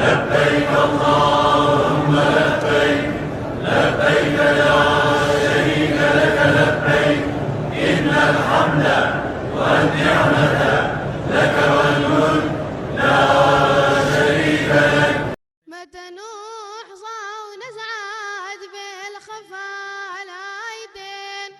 لبيك اللهم لبيك لبيك لا شريك لك لبيك إن الحمد والنعمة لك والملك لا شريك لك. متى نحظى ونسعد بالخفاء العايدين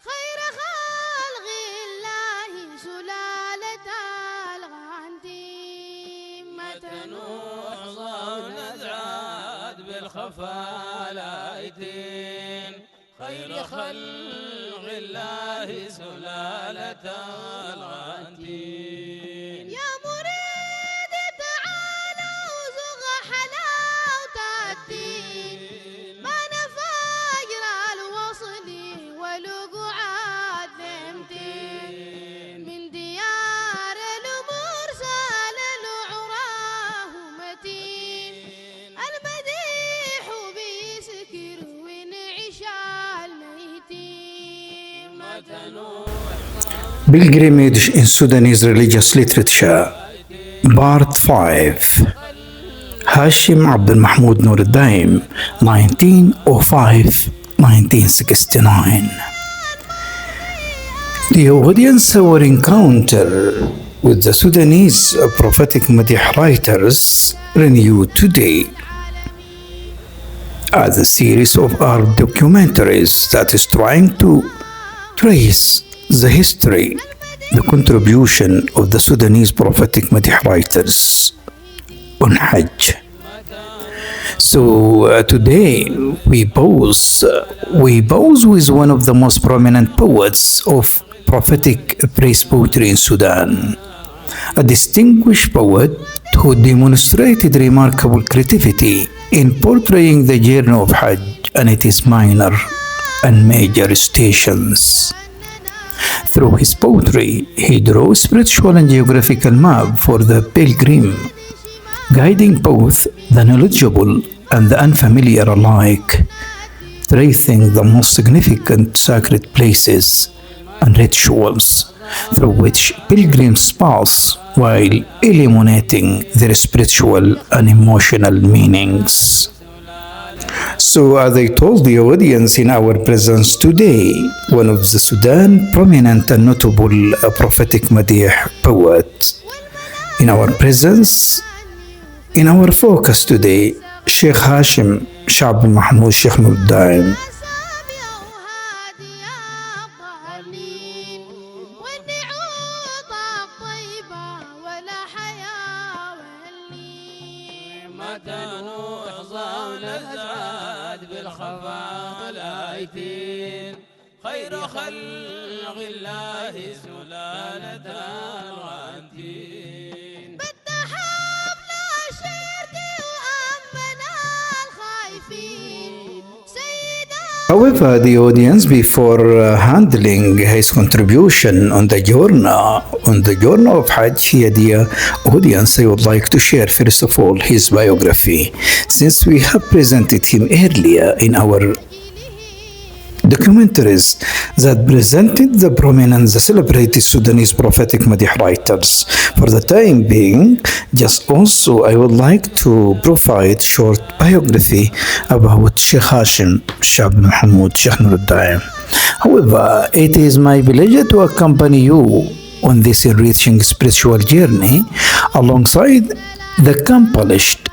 خير خلق الله سلالة الغاندين. متى نحظى ونسعد بالخفاء العايدين خير خلق الله سلالة الغاندين. يا مريد تعال وزغ حلاوة الدين ما نفجر الوصل والقعاد لمتين من ديار المرسل العراه متين المديح بيسكر ونعيش الميتين. متى Pilgrimage in Sudanese Religious Literature Part 5 هاشم عبدالمحمود نور الدايم 1905-1969. The audience our encounter with the Sudanese prophetic Madih writers renewed today as a series of art documentaries that is trying to trace the history, the contribution of the Sudanese prophetic Madih writers on Hajj. So today we pose with one of the most prominent poets of prophetic praise poetry in Sudan, a distinguished poet who demonstrated remarkable creativity in portraying the journey of Hajj and its minor and major stations. Through his poetry, he drew a spiritual and geographical map for the pilgrim, guiding both the knowledgeable and the unfamiliar alike, tracing the most significant sacred places and rituals through which pilgrims pass while illuminating their spiritual and emotional meanings. So as I told the audience in our presence today, one of the Sudan prominent and notable prophetic Madih poet. In our presence, in our focus today, Sheikh Hashim عبدالمحمود Sheikh نور الدايم. متى نحظى ونسعد بالخفاء الآيتين خير خلق الله سلالة الغانتين. بالتحاب لا شرك وأمنا الخايفين سيدا. However, the audience, before handling his contribution on the journey of Hajj, here, dear audience, I would like to share first of all his biography, since we have presented him earlier in our documentaries that presented the prominent, the celebrated Sudanese prophetic Madih writers. For the time being, just also I would like to provide short biography about Sheikh Hashim عبدالمحمود Sheikh Nur al-Daim. However, it is my pleasure to accompany you on this enriching spiritual journey alongside the accomplished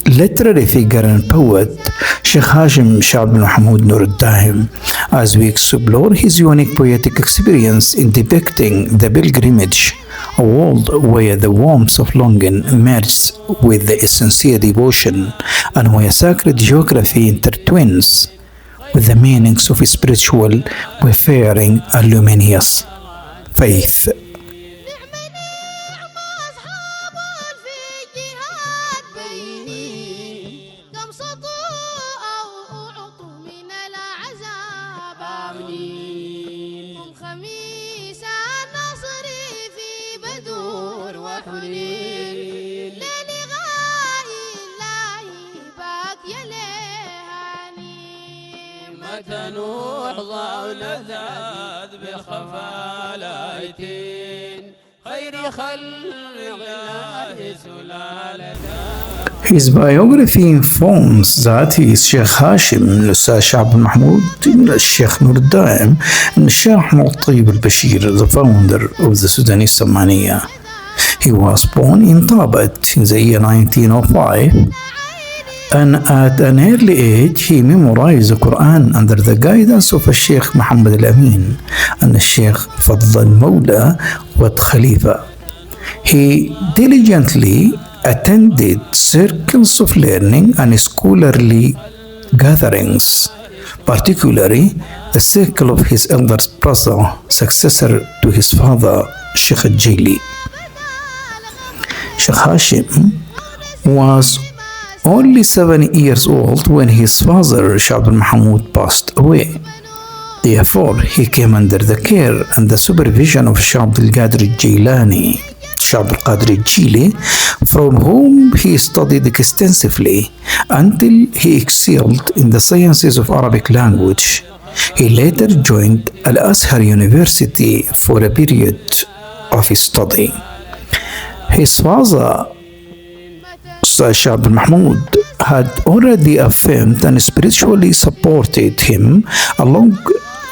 literary figure and poet Sheikh Hashim عبدالمحمود Nur al-Daim, as we explore his unique poetic experience in depicting the pilgrimage, a world where the warmth of longing merges with the sincere devotion and where sacred geography intertwines with the meanings of spiritual, wayfaring and luminous faith. متى نحظى ونزداد بالخفاء الآيتين خير خير خلق الله سلالة. His biography informs that he is Sheikh Hashim, الأستاذ عبدالمحمود, الشيخ نور الدائم, and الشيخ محمود طيب البشير, the founder of the Sudanese Samaniya. He was born in Tabat in the year 1905, and at an early age he memorized the Quran under the guidance of الشيخ محمد الأمين and الشيخ فضل المولى Wad Khalifa. He diligently attended circles of learning and scholarly gatherings, particularly the circle of his elder brother, successor to his father, Sheikh Jili. Sheikh Hashim was only 7 years old when his father, Sheikh Abdulmahmoud, passed away. Therefore, he came under the care and the supervision of Sheikh Abdul Qadir Jilani, Sheikh Abdul Qadir Jili, from whom he studied extensively until he excelled in the sciences of Arabic language. He later joined Al-Azhar University for a period of his study. His father, Sheikh Abdulmahmoud, had already affirmed and spiritually supported him along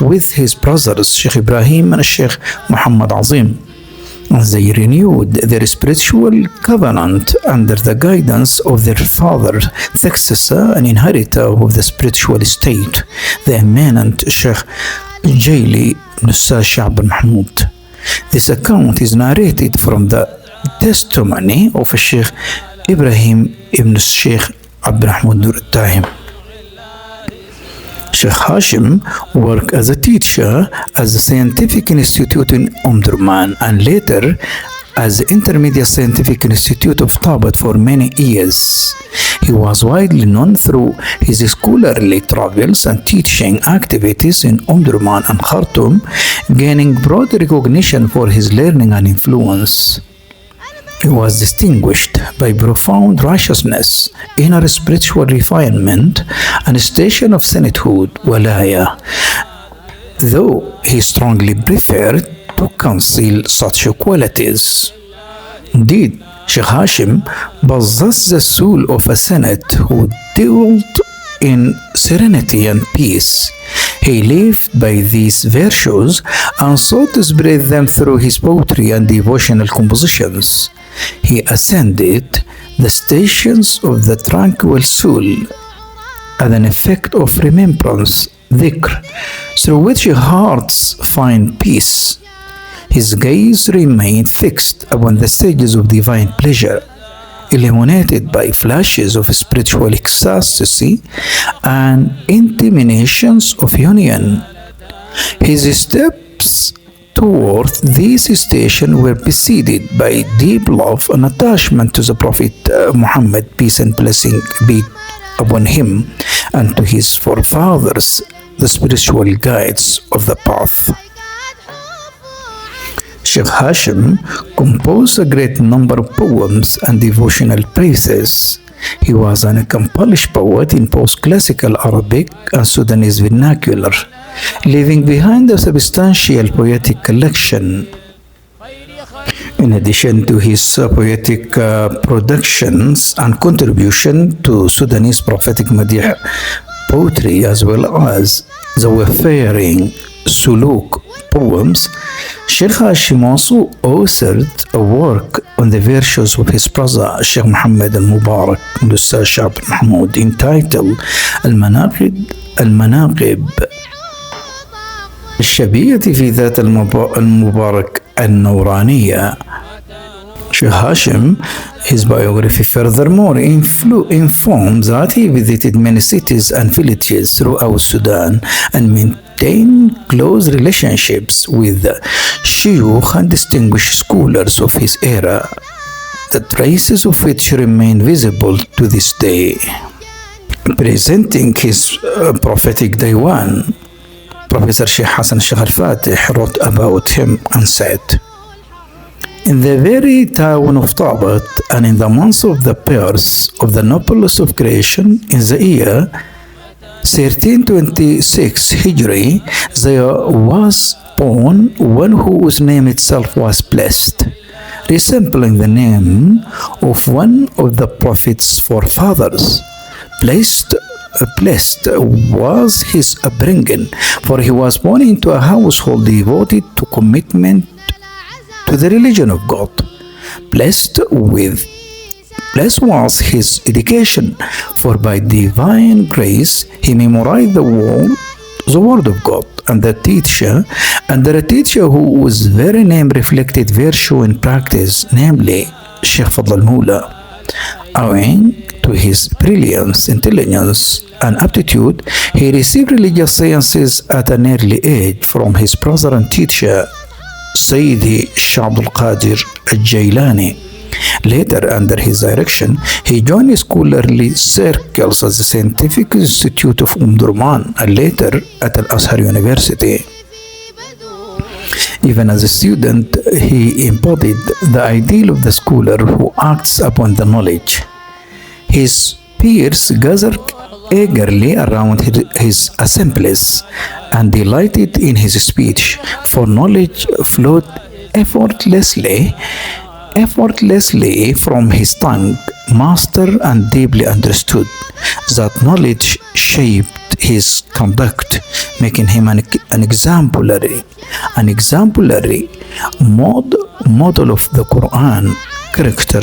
with his brothers Sheikh Ibrahim and Sheikh Muhammad Azim. They renewed their spiritual covenant under the guidance of their father, successor and inheritor of the spiritual state, the eminent Sheikh Jili Nusa Abdulmahmoud. This account is narrated from the testimony of Sheikh Ibrahim ibn Sheikh Abdulmahmoud Nur al-Daim. Sheikh Hashim worked as a teacher at the Scientific Institute in Omdurman and later as the Intermediate Scientific Institute of Tabat for many years. He was widely known through his scholarly travels and teaching activities in Omdurman and Khartoum, gaining broad recognition for his learning and influence. He was distinguished by profound righteousness, inner spiritual refinement, and a station of sainthood, walaya, though he strongly preferred to conceal such qualities. Indeed, Sheikh Hashim possessed the soul of a saint who dwelt in serenity and peace. He lived by these virtues and sought to spread them through his poetry and devotional compositions. He ascended the stations of the tranquil soul as an effect of remembrance, dhikr, through which hearts find peace. His gaze remained fixed upon the stages of divine pleasure, illuminated by flashes of spiritual ecstasy and intimations of union. His steps toward this station were preceded by deep love and attachment to the Prophet Muhammad, peace and blessing be upon him, and to his forefathers, the spiritual guides of the path. Sheikh Hashim composed a great number of poems and devotional praises. He was an accomplished poet in post-classical Arabic and Sudanese vernacular, leaving behind a substantial poetic collection. In addition to his poetic productions and contribution to Sudanese prophetic madih poetry, as well as the wayfaring suluk poems, Sheikh Hashim also authored a work on the virtues of his brother Sheikh Muhammad al-Mubarak Nusa Abdulmahmoud entitled المناقب الشبيهة في ذات المبارك النورانية. Sheikh Hashim, his biography furthermore informs that he visited many cities and villages throughout Sudan and maintained close relationships with shuyukh and distinguished scholars of his era, the traces of which remain visible to this day. Presenting his prophetic diwan, Professor Sheikh Hassan Sheikh al-Fatih wrote about him and said, "In the very town of Tabat and in the month of the birth of the noblest of creation in the year 1326 Hijri, there was born one whose name itself was blessed, resembling the name of one of the Prophet's forefathers. Blessed was his upbringing, for he was born into a household devoted to commitment to the religion of God. Blessed was his education, for by divine grace he memorized the word of God, and the teacher whose very name reflected virtue in practice, namely Sheikh Abdulmula. Owing to his brilliance, intelligence, and aptitude, he received religious sciences at an early age from his brother and teacher, Sayyidi Abdul Qadir al-Jailani. Later, under his direction, he joined scholarly circles at the Scientific Institute of Durman and later at Al-Azhar University. Even as a student, he embodied the ideal of the scholar who acts upon the knowledge. His peers gathered eagerly around his assemblies and delighted in his speech, for knowledge flowed effortlessly from his tongue, mastered and deeply understood. That knowledge shaped his conduct, making him an exemplary model of the Quran, character,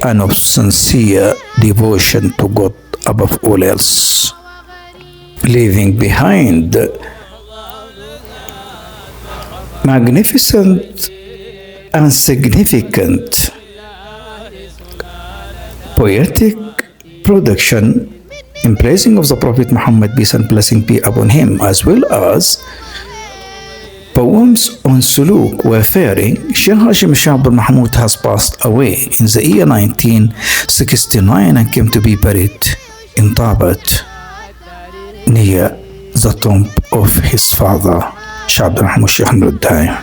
and of sincere devotion to God above all else, leaving behind magnificent and significant poetic production in praising of the Prophet Muhammad, peace and blessing be upon him, as well as poems on suluk wayfaring. Sheikh Hashim Abdalmahmud has passed away in the year 1969 and came to be buried in Tabat near the tomb of his father, Sheikh Abdalmahmud Sheikh Nuruddin.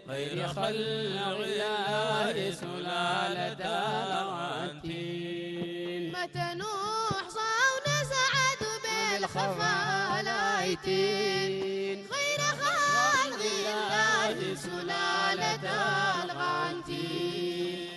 غير خلق الله سلالة الغاتين متى نحصى ونسعد بالخفالايتين غير خلق الله سلالة الغاتين